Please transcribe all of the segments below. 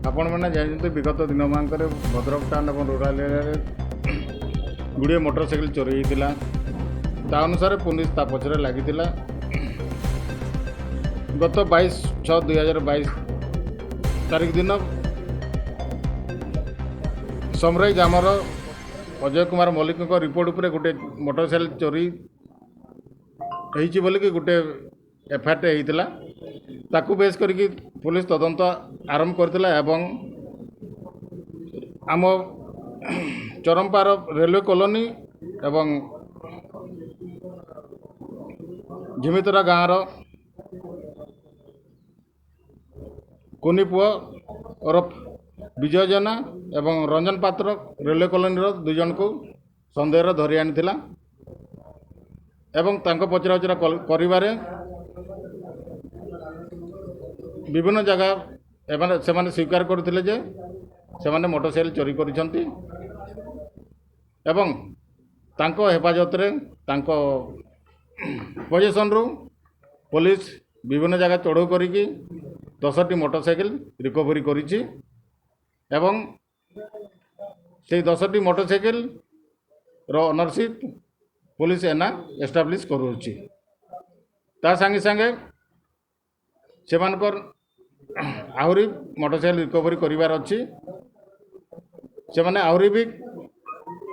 आपण मैंने जानते विगत दिन मान भद्रक टाउन और रूराल एरिया गुड़े मोटरसाइकिल चोरी होता ता अनुसार पुलिस ता पचर लगी गत 22/6/2022 तारीख दिन samurai grammar Ajay Kumar Mallik report उपर गोटे मोटरसाइकिल चोरी होती बोलिकी गोटे एफआईआर होता ताकू बेस करके पुलिस तदंत आरंभ करथिला एवं आम चरमपार रेलवे कॉलोनी एवं झिमितरा गाँव कुनी पुआ ओरफ विजय जेना एवं रंजन पात्र रेलवे कॉलोनी दुई जन को सन्देह धरी आनी एवं तांको पचरा उचरा करिबारे विभिन्न जगह से स्वीकार करते जे से मोटरसाइकिल चोरी करिसंती एवं तांको हेफाजत रे तांको पोजीशन रु पुलिस विभिन्न जगह चढ़ऊ करिकी 10टी मोटरसाइकिल रिकवरी करिछि एवं से 10टी मोटरसाइकिल रो ओनरशिप पुलिस एना एस्टाब्लिश करूछि ता संगे संगे सेमानकर आहरी मोटरसाइकिल रिकवरी करिवार अछि से माने आहरी भी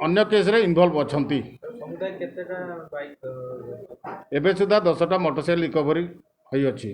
अन्य केस रे इन्वॉल्व अछंती एबे सुधा 10टा मोटरसाइकिल रिकवरी होई अछि।